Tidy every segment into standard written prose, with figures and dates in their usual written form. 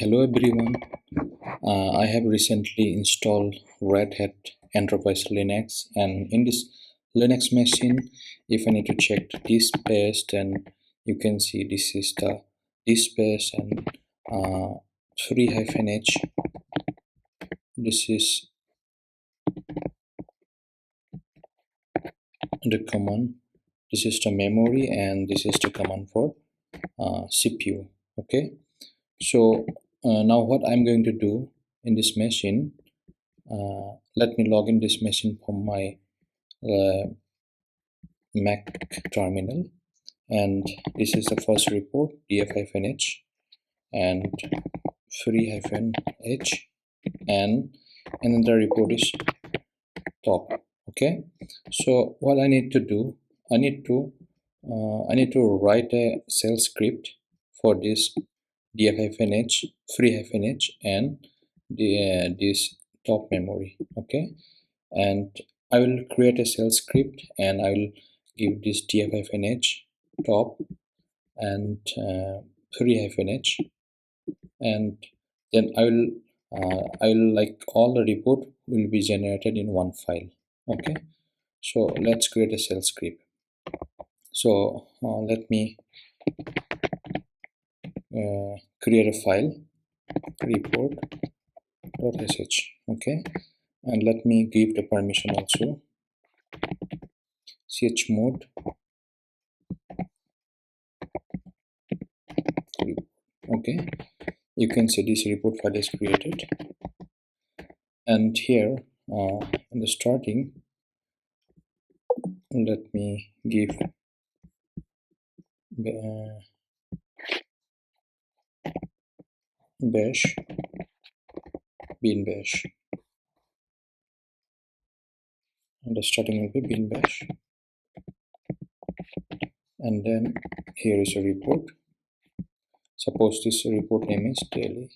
Hello everyone. I have recently installed Red Hat Enterprise Linux, and in this Linux machine, if I need to check the disk space, then you can see this is the disk space and uh, 3-h. This is the command. This is the memory, and this is the command for CPU. Okay, so now what I'm going to do in this machine. Let me log in this machine from my uh, Mac terminal, and this is the first report df-h and 3-h, and another report is top. Okay, so what I need to do, I need to write a shell script for this df-h, 3-h, and this top memory. Okay, and I will create a shell script, and I will give this df-h top and 3-h, and then I will like all the report will be generated in one file. Okay, so let's create a shell script. So let me create a file report.sh. Okay, and let me give the permission also chmod. Okay, you can see this report file is created, and here in the starting, let me give bash bin bash, and the starting will be bin bash, and then here is a report. Suppose this report name is daily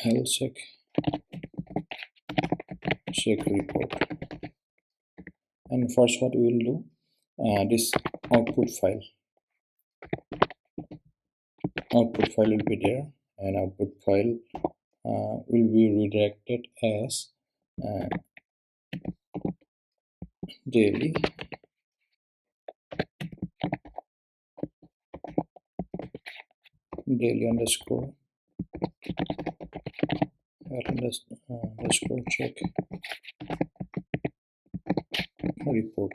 health check report, and first what we will do, this output file will be there, and output file will be redirected as daily underscore underscore check report.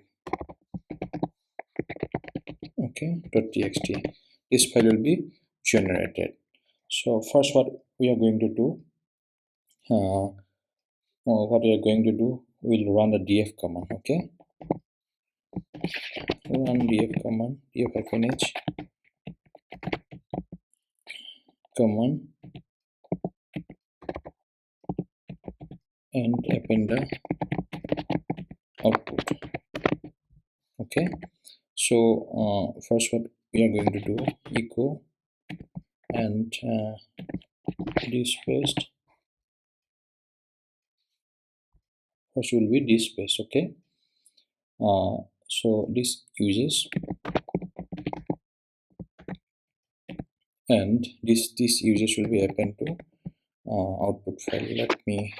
Okay, .txt. This file will be generated. So first what we are going to do, we'll run the df command. Okay, run df command, df-h command, and append the output. Okay, so first what we are going to do, echo and this paste. First will be this paste. Okay, so this uses, and this uses will be append to output file. Let me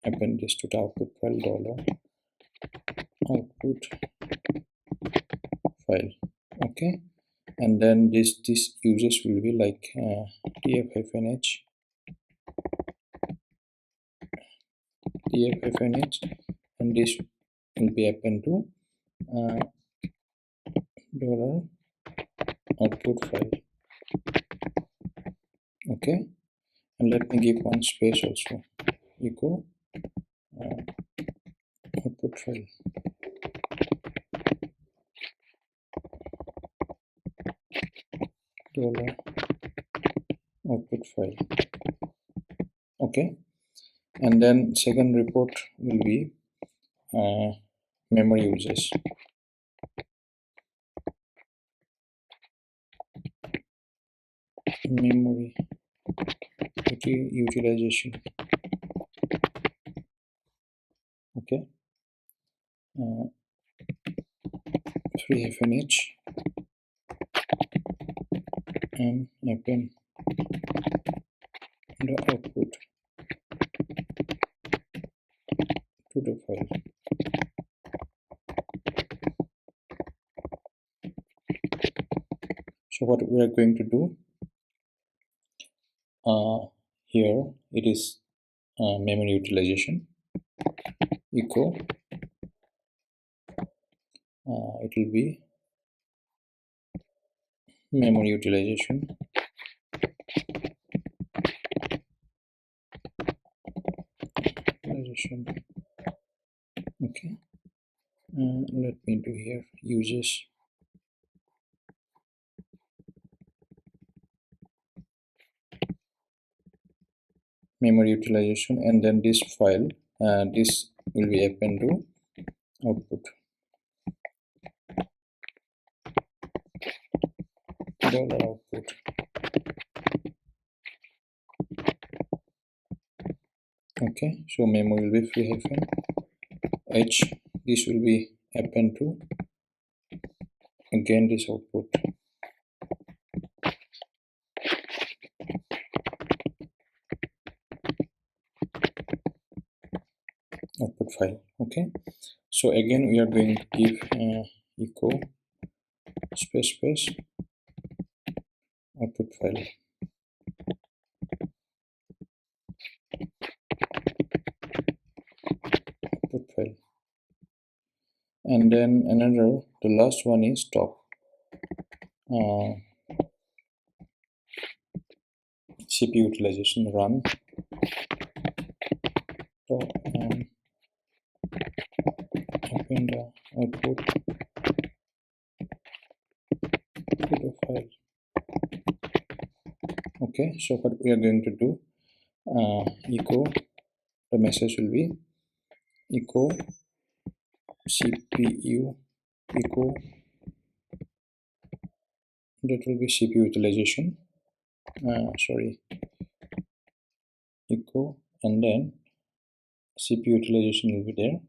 append this to the output file, $output file. Okay, and then this uses will be like df-h and this will be append to $output file. Okay, and let me give one space also, echo output file. $output file. Okay, and then second report will be memory uses. Memory utilization. Okay, 3-h and append the output to the file. So what we are going to do here, it is memory utilization echo, it will be memory utilization okay. Let me do here uses memory utilization, and then this file, this will be append to output dollar output. Okay, so memory will be free hyphen h, this will be append to again this output file. Okay, so again we are going to give echo space space output file. And then another, the last one is top CPU utilization run top and open the output to the file. Okay, so what we are going to do, echo, the message will be echo CPU echo, that will be CPU utilization, sorry, echo, and then CPU utilization will be there,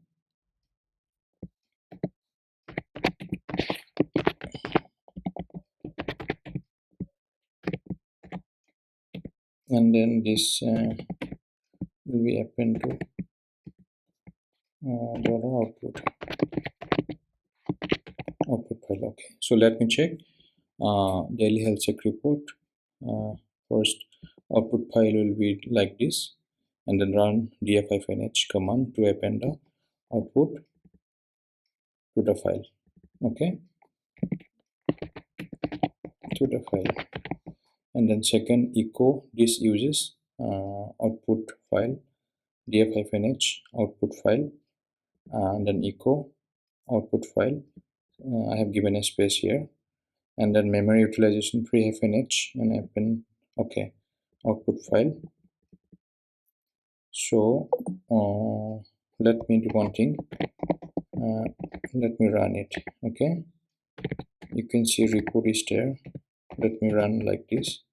and then this will be append to dollar output file. Okay, so let me check daily health check report. First output file will be like this, and then run df-h command to append the output to the file. Okay, to the file, and then second echo, this uses output file df-h output file, and then echo output file. I have given a space here, and then memory utilization pre-h and append. Okay, output file. So let me do one thing, let me run it. Okay, you can see report is there. Let me run like this.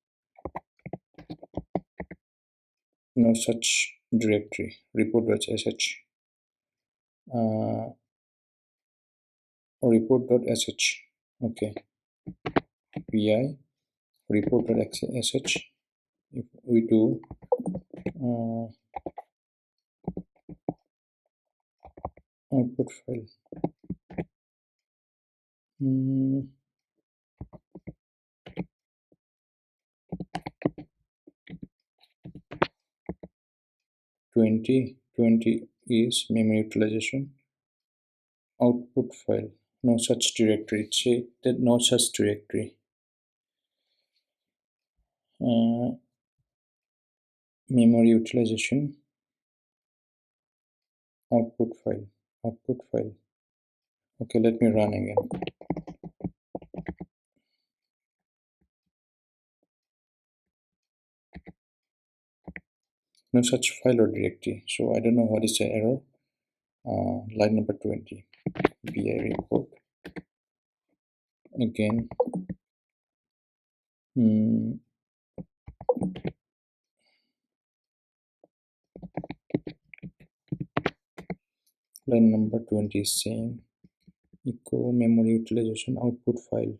No such directory, report.sh or report.sh. okay, pi report.sh. If we do output file, 2020 is memory utilization output file. No such directory, say that no such directory. Memory utilization output file. Okay, let me run again. No such file or directory, so I don't know what is the error. Line number 20, BI report again. Line number 20 is saying echo memory utilization output file,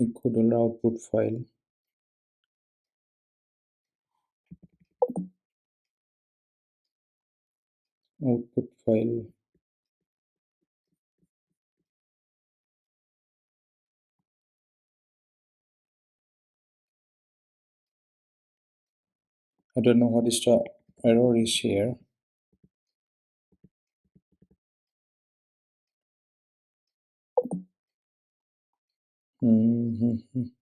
echo dollar output file, output file. I don't know what is the error is here. Mhm.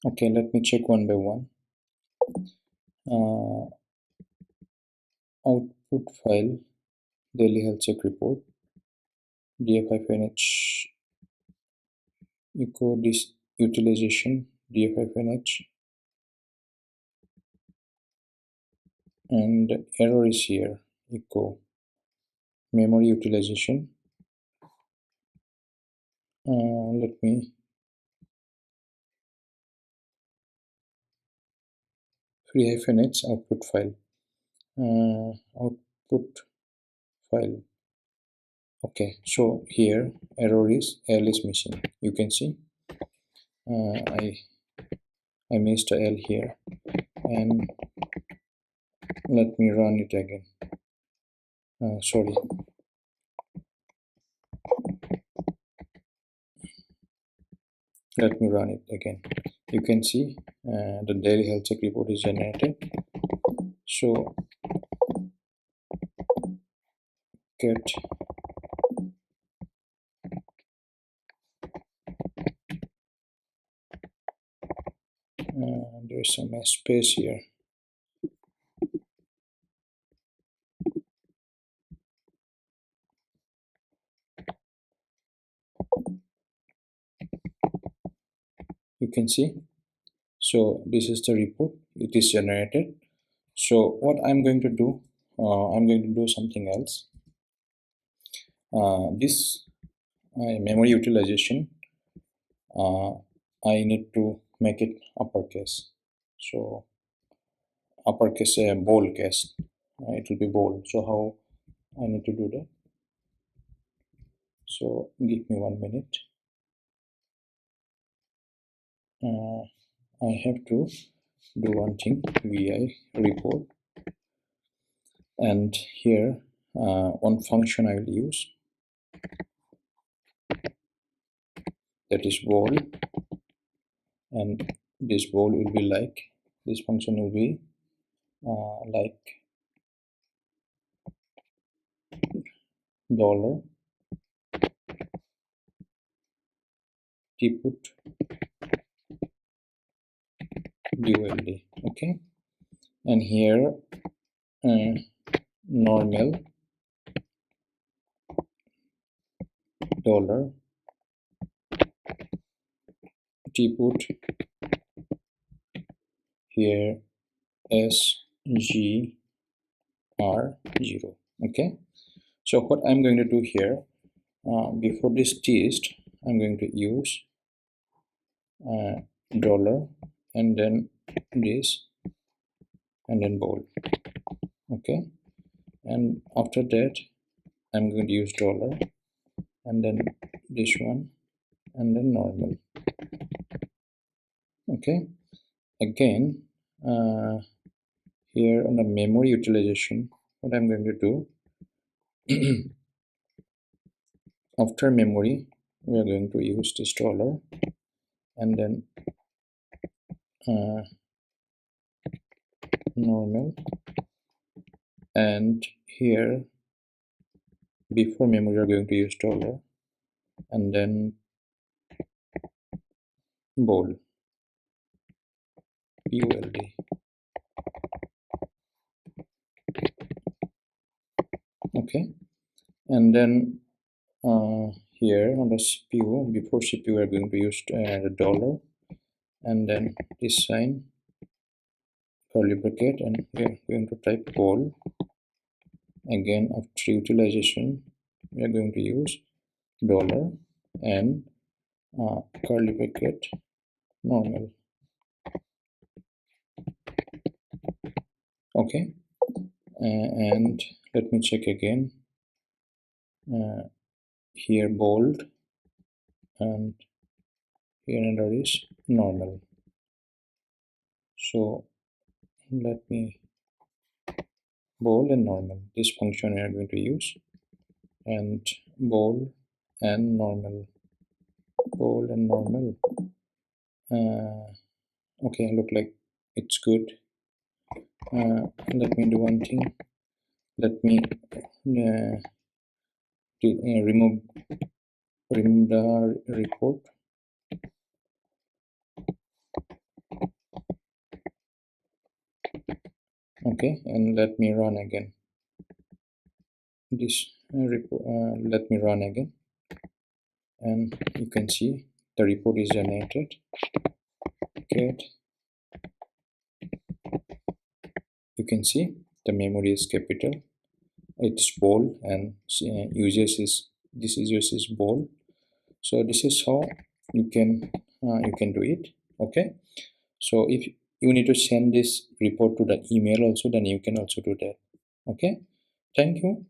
Okay, let me check one by one. Uh, output file, daily health check report, df-h echo this utilization, df-h, and error is here, echo memory utilization. Let me free-h output file. Output file. Okay, so here error is L is missing. You can see I missed a L here, and let me run it again. Sorry, let me run it again. You can see the daily health check report is generated. So get there's some space here. You can see. So this is the report. It is generated. So what I'm going to do, I'm going to do something else. This memory utilization, I need to make it uppercase. So uppercase, bold case. It will be bold. So how I need to do that? So give me 1 minute. I have to do one thing, vi report, and here one function I will use, that is bold, and this bold will be like, this function will be like dollar tput duld. Okay, and here normal dollar tput here sgr0. Okay, so what I'm going to do here, before this test I'm going to use dollar and then this and then bold. Okay, and after that I'm going to use dollar and then this one and then normal. Okay, again here on the memory utilization, what I'm going to do, after memory we are going to use this dollar and then normal, and here before memory we are going to use dollar and then bold uld. Okay, and then here on the CPU, before CPU we are going to use the dollar and then this sign curly bracket, and we are going to type bold. Again after utilization we are going to use dollar and curly bracket normal. Okay, and let me check again, here bold and here under is normal. So let me bold and normal. This function we are going to use, and bold and normal, bold and normal. Okay, look like it's good. Let me do one thing. Let me remove the report. Okay, and let me run again. This report. Let me run again, and you can see the report is generated. Get. You can see the memory is capital. It's bold, and users is this users is bold. So this is how you can do it. Okay, so if you need to send this report to the email also, then you can also do that. Okay, thank you.